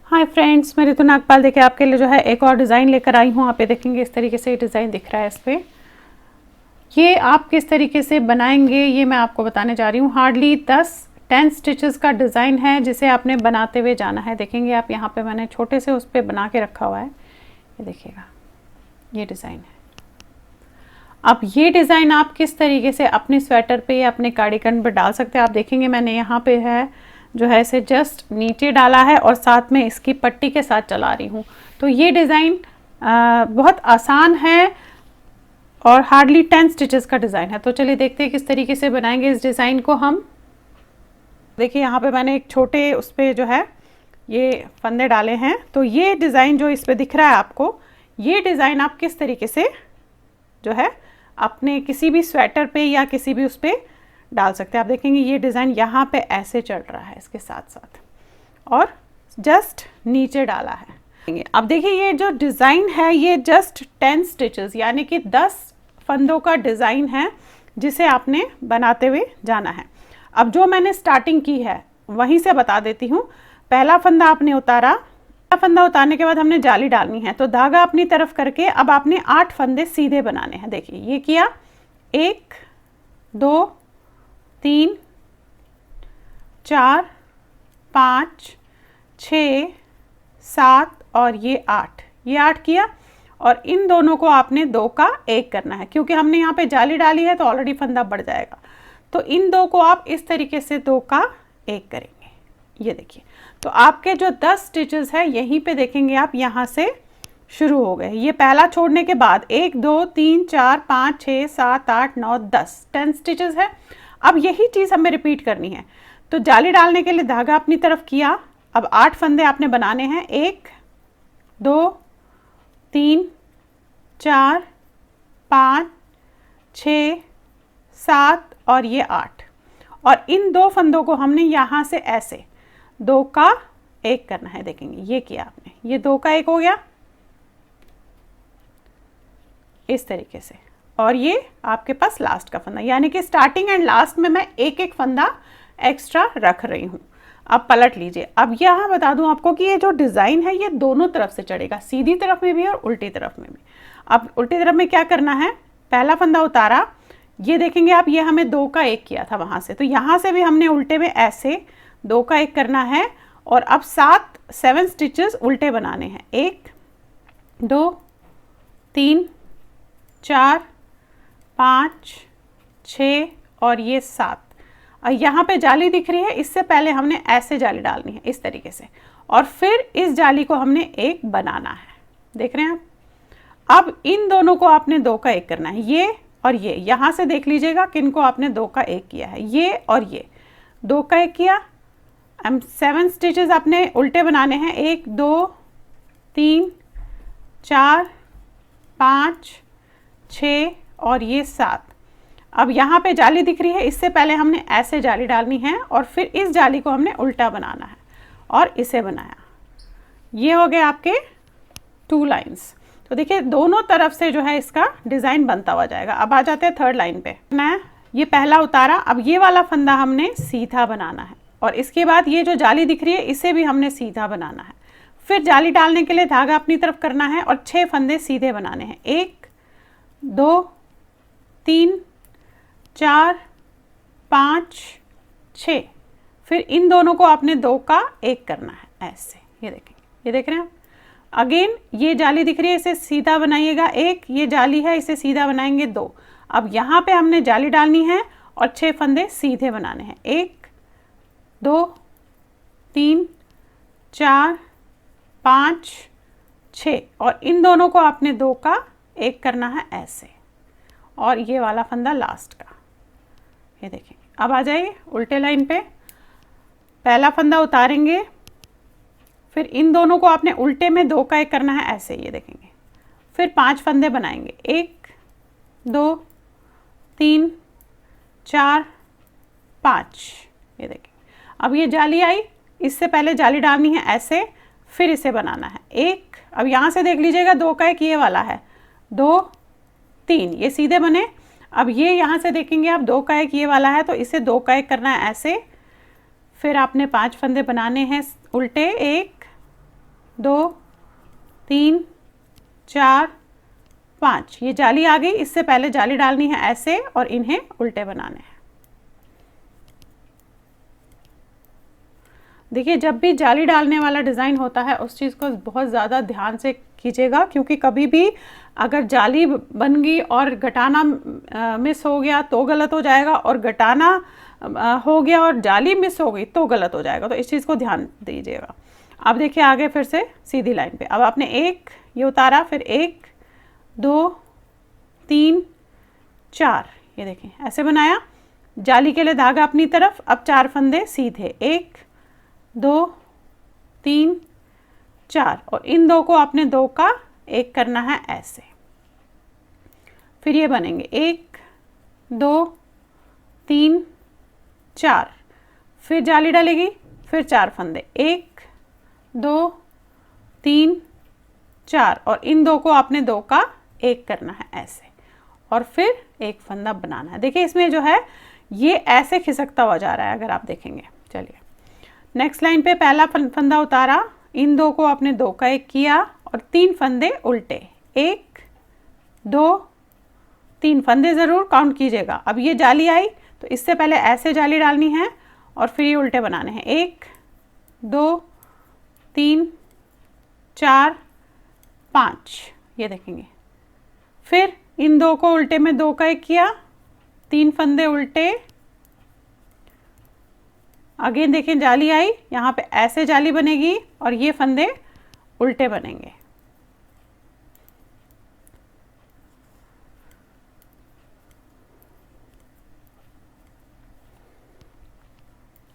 Hi friends, मैं ऋतु नागपाल देखिए आपके लिए जो है एक और डिज़ाइन लेकर आई हूँ। आप ये देखेंगे इस तरीके से डिज़ाइन दिख रहा है इस पर। ये आप किस तरीके से बनाएंगे ये मैं आपको बताने जा रही हूँ। हार्डली 10 स्टिचेस का डिज़ाइन है जिसे आपने बनाते हुए जाना है। देखेंगे आप यहाँ पे मैंने छोटे से उस पर बना के रखा हुआ है। ये देखिएगा, ये डिज़ाइन है। अब ये डिज़ाइन आप किस तरीके से अपने स्वेटर पे या अपने कार्डिगन पे डाल सकते हैं। आप देखेंगे मैंने यहाँ पे है जो है इसे जस्ट नीचे डाला है और साथ में इसकी पट्टी के साथ चला रही हूँ। तो ये डिज़ाइन बहुत आसान है और हार्डली 10 स्टिचेस का डिज़ाइन है। तो चलिए देखते हैं किस तरीके से बनाएंगे इस डिज़ाइन को हम। देखिए यहाँ पे मैंने एक छोटे उस पर जो है ये फंदे डाले हैं। तो ये डिज़ाइन जो इस पर दिख रहा है आपको, ये डिज़ाइन आप किस तरीके से जो है अपने किसी भी स्वेटर पे या किसी भी उस पर डाल सकते हैं। आप देखेंगे ये डिज़ाइन यहाँ पे ऐसे चल रहा है इसके साथ साथ और जस्ट नीचे डाला है। अब देखिए ये जो डिज़ाइन है ये जस्ट 10 स्टिचेस यानी कि 10 फंदों का डिज़ाइन है जिसे आपने बनाते हुए जाना है। अब जो मैंने स्टार्टिंग की है वहीं से बता देती हूँ। पहला फंदा आपने उतारा, फंदा उतारने के बाद हमने जाली डालनी है। तो धागा अपनी तरफ करके अब आपने 8 फंदे सीधे बनाने हैं। देखिए ये किया, 1 2 3 4 5 6 7 और ये 8, ये 8 किया। और इन दोनों को आपने 2 का 1 करना है क्योंकि हमने यहाँ पे जाली डाली है तो ऑलरेडी फंदा बढ़ जाएगा। तो इन 2 को आप इस तरीके से 2 का 1 करेंगे। ये देखिए, तो आपके जो 10 स्टिचेस है यहीं पे देखेंगे आप यहाँ से शुरू हो गए। ये पहला छोड़ने के बाद 1 2 3 4 5 6 7 8 9 10 स्टिचेस है। अब यही चीज़ हमें रिपीट करनी है। तो जाली डालने के लिए धागा अपनी तरफ किया। अब 8 फंदे आपने बनाने हैं, 1 2 3 4 5 6 7 और ये 8। और इन 2 फंदों को हमने यहाँ से ऐसे 2 का 1 करना है। देखेंगे ये किया आपने, ये 2 का 1 हो गया इस तरीके से। और ये आपके पास लास्ट का फंदा, यानी कि स्टार्टिंग एंड लास्ट में मैं एक एक फंदा एक्स्ट्रा रख रही हूँ। अब पलट लीजिए। अब यहाँ बता दूँ आपको कि ये जो डिज़ाइन है ये दोनों तरफ से चढ़ेगा, सीधी तरफ में भी और उल्टी तरफ में भी। अब उल्टी तरफ में क्या करना है, पहला फंदा उतारा, ये देखेंगे आप ये हमें 2 का 1 किया था वहाँ से, तो यहाँ से भी हमने उल्टे में ऐसे 2 का 1 करना है। और अब 7 स्टिचेस उल्टे बनाने हैं, 1 2 3 4 5 6 और ये 7। और यहाँ पे जाली दिख रही है, इससे पहले हमने ऐसे जाली डालनी है इस तरीके से और फिर इस जाली को हमने 1 बनाना है। देख रहे हैं आप। अब इन दोनों को आपने 2 का 1 करना है, ये और ये। यहाँ से देख लीजिएगा किनको आपने 2 का 1 किया है, ये और ये 2 का 1 किया। 7 स्टिचेस आपने उल्टे बनाने हैं, 1 2 3 4 5 6 और ये 7। अब यहाँ पे जाली दिख रही है, इससे पहले हमने ऐसे जाली डालनी है और फिर इस जाली को हमने उल्टा बनाना है और इसे बनाया। ये हो गए आपके 2 लाइंस। तो देखिए दोनों तरफ से जो है इसका डिज़ाइन बनता हुआ जाएगा। अब आ जाते हैं 3rd लाइन पे। ये पहला उतारा, अब ये वाला फंदा हमने सीधा बनाना है और इसके बाद ये जो जाली दिख रही है इसे भी हमने सीधा बनाना है। फिर जाली डालने के लिए धागा अपनी तरफ करना है और 6 फंदे सीधे बनाने हैं, 1 2 3 4 5 6। फिर इन दोनों को आपने 2 का 1 करना है ऐसे। ये देखेंगे, ये देख रहे हैं आप। अगेन ये जाली दिख रही है, इसे सीधा बनाइएगा, 1 ये जाली है इसे सीधा बनाएंगे 2। अब यहाँ पे हमने जाली डालनी है और 6 फंदे सीधे बनाने हैं, 1 2 3 4 5 6 और इन दोनों को आपने 2 का 1 करना है ऐसे। और ये वाला फंदा लास्ट का। ये देखेंगे। अब आ जाइए उल्टे लाइन पे। पहला फंदा उतारेंगे, फिर इन दोनों को आपने उल्टे में 2 का 1 करना है ऐसे। ये देखेंगे। फिर 5 फंदे बनाएंगे, 1 2 3 4 5। ये देखेंगे। अब ये जाली आई, इससे पहले जाली डालनी है ऐसे, फिर इसे बनाना है 1। अब यहाँ से देख लीजिएगा 2 का 1 ये वाला है, 2 3 ये सीधे बने। अब ये यहाँ से देखेंगे आप 2 का 1 ये वाला है, तो इसे 2 का 1 करना है ऐसे। फिर आपने 5 फंदे बनाने हैं उल्टे, 1 2 3 4 5। ये जाली आ गई, इससे पहले जाली डालनी है ऐसे और इन्हें उल्टे बनाने हैं। देखिए जब भी जाली डालने वाला डिज़ाइन होता है उस चीज़ को बहुत ज़्यादा ध्यान से कीजिएगा, क्योंकि कभी भी अगर जाली बन गई और घटाना मिस हो गया तो गलत हो जाएगा, और घटाना हो गया और जाली मिस हो गई तो गलत हो जाएगा। तो इस चीज़ को ध्यान दीजिएगा। अब देखिए आगे फिर से सीधी लाइन पे, अब आपने एक ये उतारा, फिर 1 2 3 4, ये देखें ऐसे बनाया, जाली के लिए धागा अपनी तरफ, अब 4 फंदे सीधे, 1 2 3 4, और इन दो को आपने 2 का 1 करना है ऐसे। फिर ये बनेंगे 1 2 3 4, फिर जाली डालेगी, फिर 4 फंदे, 1 2 3 4, और इन दो को आपने 2 का 1 करना है ऐसे, और फिर एक फंदा बनाना है। देखिए इसमें जो है ये ऐसे खिसकता हुआ जा रहा है अगर आप देखेंगे। चलिए नेक्स्ट लाइन पे पहला फंदा उतारा, इन दो को आपने 2 का 1 किया, और 3 फंदे उल्टे, 1 2 3 फंदे ज़रूर काउंट कीजिएगा। अब ये जाली आई तो इससे पहले ऐसे जाली डालनी है और फिर ये उल्टे बनाने हैं, 1 2 3 4 5, ये देखेंगे। फिर इन दो को उल्टे में 2 का 1 किया, 3 फंदे उल्टे, अगेन देखें जाली आई, यहाँ पे ऐसे जाली बनेगी और ये फंदे उल्टे बनेंगे।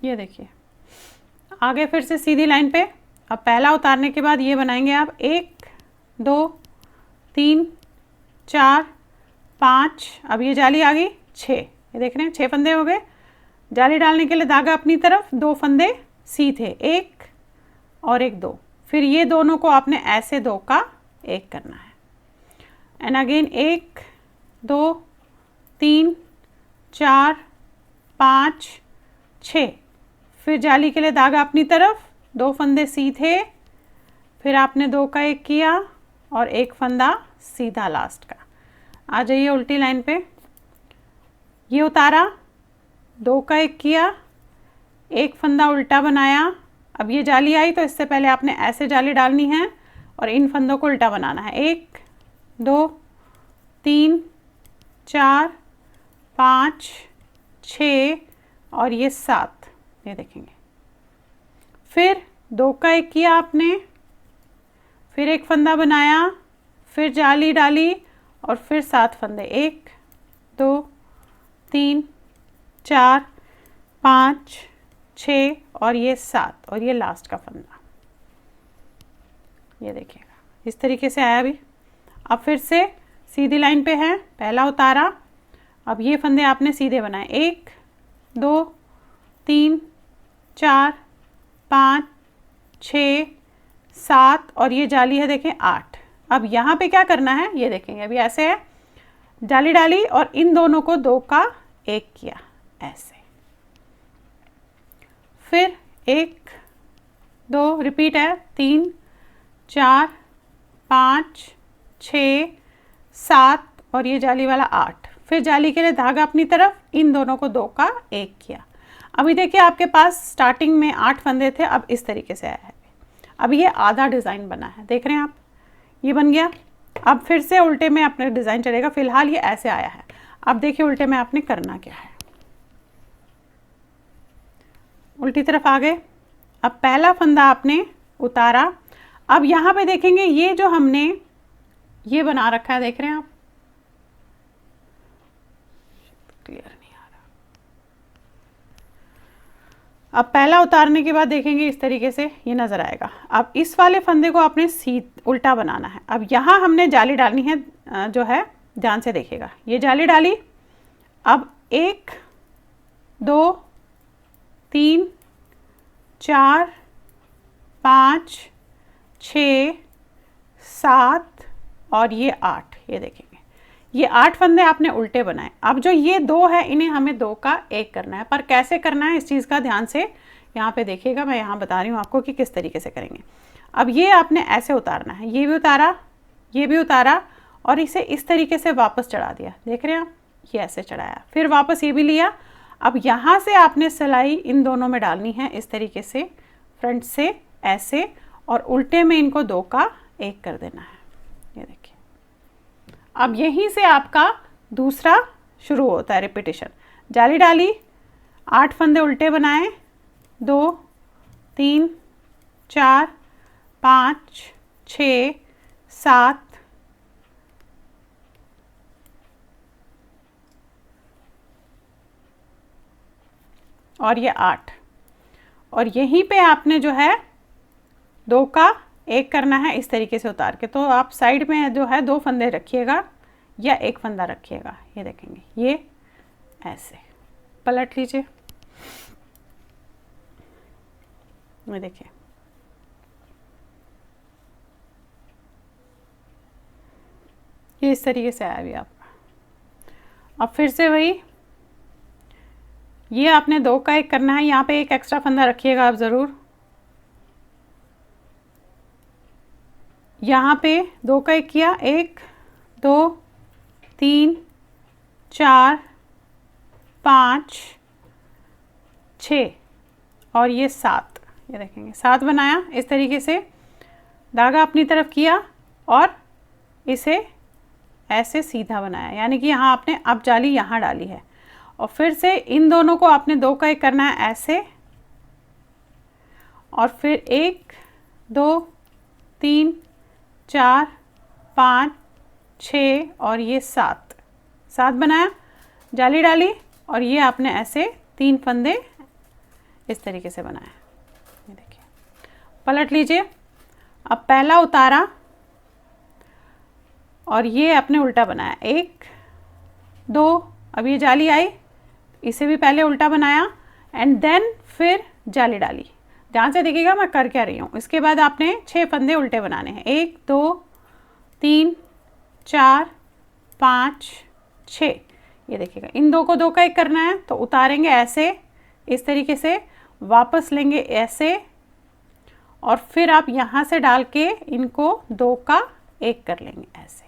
ये देखिए आगे फिर से सीधी लाइन पे, अब पहला उतारने के बाद ये बनाएंगे आप 1 2 3 4 5, अब ये जाली आ गई 6, ये देख रहे हैं 6 फंदे हो गए। जाली डालने के लिए धागा अपनी तरफ, 2 फंदे सीधे, 1 और 1 2, फिर ये दोनों को आपने ऐसे 2 का 1 करना है, एंड अगेन 1 2 3 4 5 6, फिर जाली के लिए धागा अपनी तरफ, 2 फंदे सीधे, फिर आपने 2 का 1 किया और एक फंदा सीधा लास्ट का। आ जाइए उल्टी लाइन पे, ये उतारा, 2 का 1 किया, एक फंदा उल्टा बनाया, अब ये जाली आई तो इससे पहले आपने ऐसे जाली डालनी है और इन फंदों को उल्टा बनाना है, 1 2 3 4 5 6 और ये 7, ये देखेंगे। फिर 2 का 1 किया आपने, फिर एक फंदा बनाया, फिर जाली डाली और फिर 7 फंदे, 1 2 3 4 5 6 और ये 7 और ये लास्ट का फंदा, ये देखिएगा इस तरीके से आया अभी। अब फिर से सीधी लाइन पे है, पहला उतारा, अब ये फंदे आपने सीधे बनाए, 1 2 3 4 5 6 7 और ये जाली है देखें 8। अब यहाँ पे क्या करना है ये देखेंगे, अभी ऐसे है, जाली डाली और इन दोनों को 2 का 1 किया ऐसे, फिर 1 2 रिपीट है, 3 4 5 6 7 और ये जाली वाला 8, फिर जाली के लिए धागा अपनी तरफ, इन दोनों को 2 का 1 किया। अभी देखिए आपके पास स्टार्टिंग में 8 फंदे थे, अब इस तरीके से आया है। अब ये आधा डिज़ाइन बना है, देख रहे हैं आप, ये बन गया। अब फिर से उल्टे में अपने डिज़ाइन चलेगा, फिलहाल ये ऐसे आया है। अब देखिए उल्टे में आपने करना क्या है, उल्टी तरफ आ गए, अब पहला फंदा आपने उतारा, अब यहाँ पे देखेंगे ये जो हमने ये बना रखा है, देख रहे हैं आप, क्लियर नहीं आ रहा। अब पहला उतारने के बाद देखेंगे इस तरीके से ये नज़र आएगा। अब इस वाले फंदे को आपने उल्टा बनाना है। अब यहाँ हमने जाली डालनी है, जो है ध्यान से देखिएगा, ये जाली डाली, अब 1 2 3 4 5 6 7 और ये 8, ये देखेंगे ये 8 फंदे आपने उल्टे बनाए। अब जो ये 2 है इन्हें हमें 2 का 1 करना है, पर कैसे करना है इस चीज़ का ध्यान से यहाँ पे देखिएगा, मैं यहाँ बता रही हूँ आपको कि किस तरीके से करेंगे। अब ये आपने ऐसे उतारना है, ये भी उतारा, ये भी उतारा और इसे इस तरीके से वापस चढ़ा दिया, देख रहे हैं आप, ये ऐसे चढ़ाया, फिर वापस ये भी लिया। अब यहाँ से आपने सिलाई इन दोनों में डालनी है इस तरीके से, फ्रंट से ऐसे, और उल्टे में इनको 2 का 1 कर देना है, ये देखिए। अब यहीं से आपका दूसरा शुरू होता है रिपीटेशन। जाली डाली, 8 फंदे उल्टे बनाए, 2 3 4 5 6 7 और ये 8, और यहीं पे आपने जो है 2 का 1 करना है इस तरीके से उतार के। तो आप साइड में जो है 2 फंदे रखिएगा या 1 फंदा रखिएगा, ये देखेंगे, ये ऐसे पलट लीजिए, ये देखिए। ये इस तरीके से आया अभी आपका। अब फिर से वही, ये आपने 2 का 1 करना है, यहाँ पे 1 एक्स्ट्रा फंदा रखिएगा आप ज़रूर। यहाँ पे 2 का 1 किया, 1 2 3 4 5 6 और ये 7, ये देखेंगे 7 बनाया इस तरीके से, धागा अपनी तरफ किया और इसे ऐसे सीधा बनाया, यानी कि यहाँ आपने अब जाली यहाँ डाली है, और फिर से इन दोनों को आपने 2 का 1 करना है ऐसे, और फिर 1 2 3 4 5 6 और ये 7 बनाया, जाली डाली, और ये आपने ऐसे 3 फंदे इस तरीके से बनाया, ये देखिए। पलट लीजिए। अब पहला उतारा और ये आपने उल्टा बनाया, 1 2, अब ये जाली आई, इसे भी पहले उल्टा बनाया एंड देन फिर जाली डाली। ध्यान से देखिएगा मैं कर क्या रही हूँ। इसके बाद आपने 6 फंदे उल्टे बनाने हैं, 1 2 3 4 5 6, ये देखिएगा। इन 2 को 2 का 1 करना है, तो उतारेंगे ऐसे इस तरीके से, वापस लेंगे ऐसे, और फिर आप यहाँ से डाल के इनको 2 का 1 कर लेंगे ऐसे।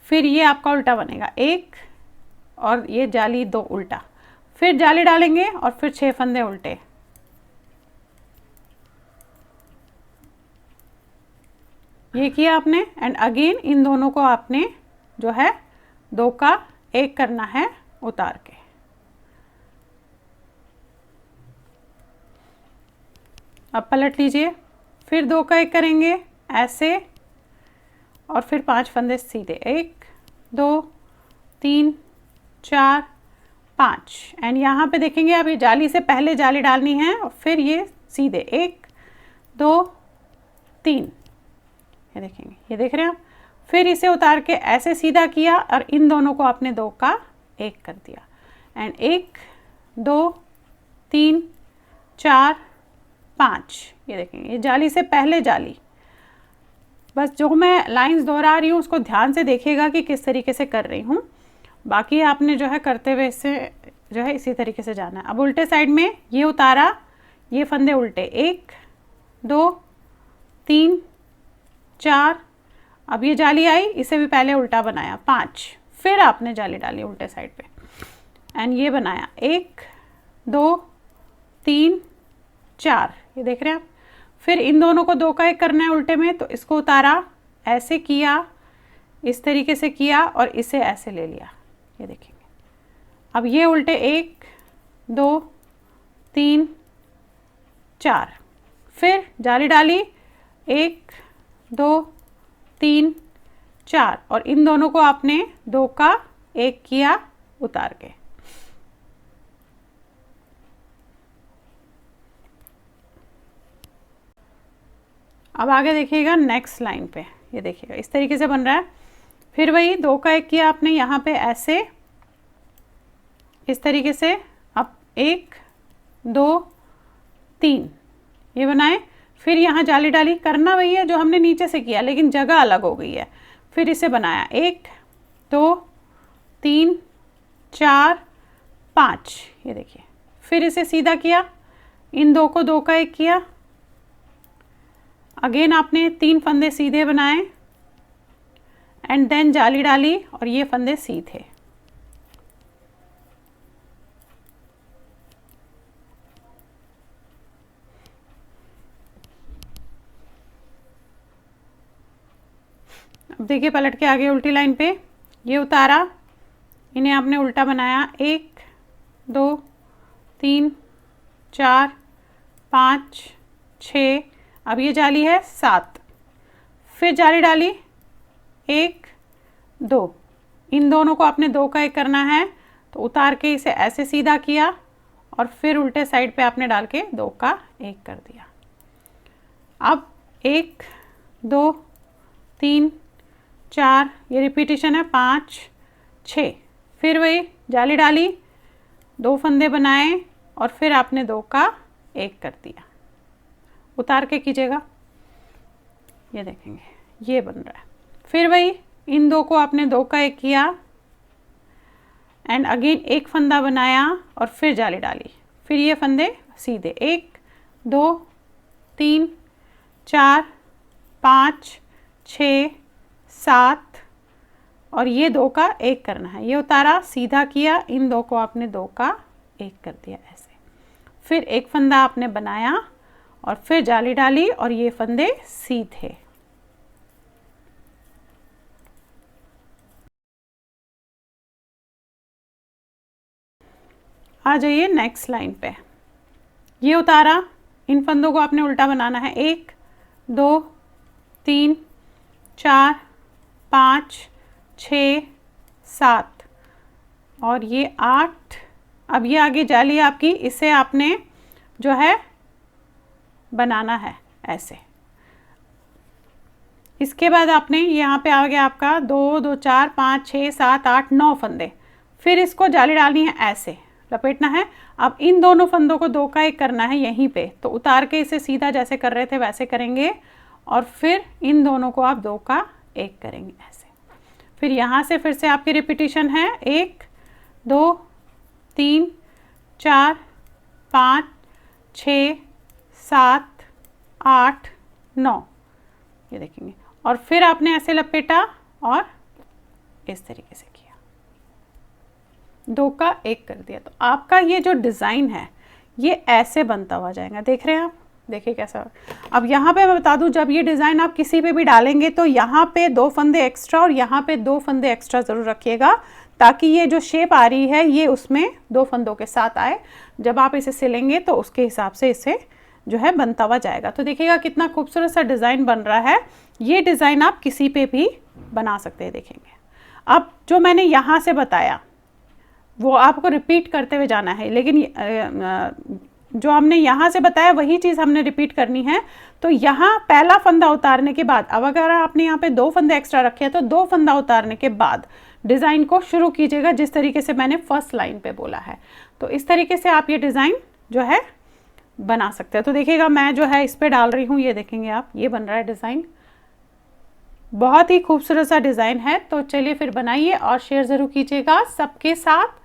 फिर ये आपका उल्टा बनेगा, 1 और ये जाली 2 उल्टा, फिर जाली डालेंगे और फिर 6 फंदे उल्टे, ये किया आपने। एंड अगेन इन दोनों को आपने जो है 2 का 1 करना है उतार के। अब पलट लीजिए, फिर 2 का 1 करेंगे ऐसे, और फिर 5 फंदे सीधे, 1 2 3 4 5, एंड यहाँ पे देखेंगे आप ये जाली से पहले जाली डालनी है और फिर ये सीधे 1 2 3, ये देखेंगे, ये देख रहे हैं आप। फिर इसे उतार के ऐसे सीधा किया और इन दोनों को आपने 2 का 1 कर दिया, एंड 1 2 3 4 5, ये देखेंगे, ये जाली से पहले जाली। बस जो मैं लाइंस दोहरा रही हूँ उसको ध्यान से देखिएगा कि किस तरीके से कर रही हूँ, बाकी आपने जो है करते हुए इससे जो है इसी तरीके से जाना है। अब उल्टे साइड में ये उतारा, ये फंदे उल्टे, 1 2 3 4, अब ये जाली आई, इसे भी पहले उल्टा बनाया, 5, फिर आपने जाली डाली उल्टे साइड पे एंड ये बनाया, 1 2 3 4, ये देख रहे हैं आप। फिर इन दोनों को 2 का 1 करना है उल्टे में, तो इसको उतारा, ऐसे किया, इस तरीके से किया और इसे ऐसे ले लिया, ये देखेंगे। अब ये उल्टे 1 2 3 4, फिर जाली डाली, 1 2 3 4, और इन दोनों को आपने 2 का 1 किया उतार के। अब आगे देखिएगा नेक्स्ट लाइन पे, ये देखिएगा इस तरीके से बन रहा है। फिर वही 2 का 1 किया आपने यहाँ पे ऐसे, इस तरीके से। अब 1 2 3 ये बनाए, फिर यहाँ जाली डाली, करना वही है जो हमने नीचे से किया लेकिन जगह अलग हो गई है। फिर इसे बनाया, 1 2 3 4 5, ये देखिए। फिर इसे सीधा किया, इन 2 को 2 का 1 किया। अगेन आपने 3 फंदे सीधे बनाए एंड देन जाली डाली और ये फंदे सीधे। अब देखिए पलट के आगे उल्टी लाइन पे ये उतारा, इन्हें आपने उल्टा बनाया, 1 2 3 4 5 6, अब ये जाली है 7, फिर जाली डाली 1 2, इन दोनों को आपने 2 का 1 करना है, तो उतार के इसे ऐसे सीधा किया और फिर उल्टे साइड पे आपने डाल के 2 का 1 कर दिया। अब 1 2 3 4, ये रिपीटेशन है, 5 6, फिर वही जाली डाली, 2 फंदे बनाए और फिर आपने 2 का 1 कर दिया। उतार के कीजिएगा, ये देखेंगे ये बन रहा है। फिर वही इन 2 को आपने 2 का 1 किया एंड अगेन 1 फंदा बनाया और फिर जाली डाली, फिर ये फंदे सीधे, 1 2 3 4 5 6 7 और ये 2 का 1 करना है, ये उतारा सीधा किया, इन 2 को आपने 2 का 1 कर दिया ऐसे। फिर 1 फंदा आपने बनाया और फिर जाली डाली और ये फंदे सीधे। आ जाइए नेक्स्ट लाइन पे, ये उतारा, इन फंदों को आपने उल्टा बनाना है, 1 2 3 4 5 6 7 और ये 8। अब ये आगे जाली आपकी, इसे आपने जो है बनाना है ऐसे। इसके बाद आपने यहाँ पे आ गया आपका 2 2 4 5 6 7 8 9 फंदे, फिर इसको जाली डालनी है ऐसे, लपेटना है। अब इन दोनों फंदों को 2 का 1 करना है यहीं पे, तो उतार के इसे सीधा जैसे कर रहे थे वैसे करेंगे और फिर इन दोनों को आप 2 का 1 करेंगे ऐसे। फिर यहाँ से फिर से आपकी रिपीटिशन है, 1 2 3 4 5 6 7 8 9, ये देखेंगे, और फिर आपने ऐसे लपेटा और इस तरीके से किया, 2 का 1 कर दिया। तो आपका ये जो डिज़ाइन है ये ऐसे बनता हुआ जाएगा, देख रहे हैं आप, देखिए कैसा। अब यहाँ पे मैं बता दूँ, जब ये डिज़ाइन आप किसी पे भी डालेंगे तो यहाँ पे 2 फंदे एक्स्ट्रा और यहाँ पे 2 फंदे एक्स्ट्रा ज़रूर रखिएगा, ताकि ये जो शेप आ रही है ये उसमें 2 फंदों के साथ आए। जब आप इसे सिलेंगे तो उसके हिसाब से इसे जो है बनता हुआ जाएगा। तो देखिएगा कितना खूबसूरत सा डिज़ाइन बन रहा है। ये डिज़ाइन आप किसी पे भी बना सकते हैं, देखेंगे। अब जो मैंने यहाँ से बताया वो आपको रिपीट करते हुए जाना है, लेकिन जो हमने यहाँ से बताया वही चीज़ हमने रिपीट करनी है। तो यहाँ पहला फंदा उतारने के बाद, अब अगर आपने यहाँ पे 2 फंदे एक्स्ट्रा रखे हैं तो 2 फंदा उतारने के बाद डिज़ाइन को शुरू कीजिएगा, जिस तरीके से मैंने फर्स्ट लाइन पे बोला है। तो इस तरीके से आप ये डिज़ाइन जो है बना सकते हैं। तो देखिएगा मैं जो है इस पर डाल रही हूँ, ये देखेंगे आप, ये बन रहा है डिज़ाइन, बहुत ही खूबसूरत सा डिज़ाइन है। तो चलिए फिर बनाइए और शेयर ज़रूर कीजिएगा सबके साथ।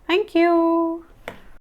Thank you.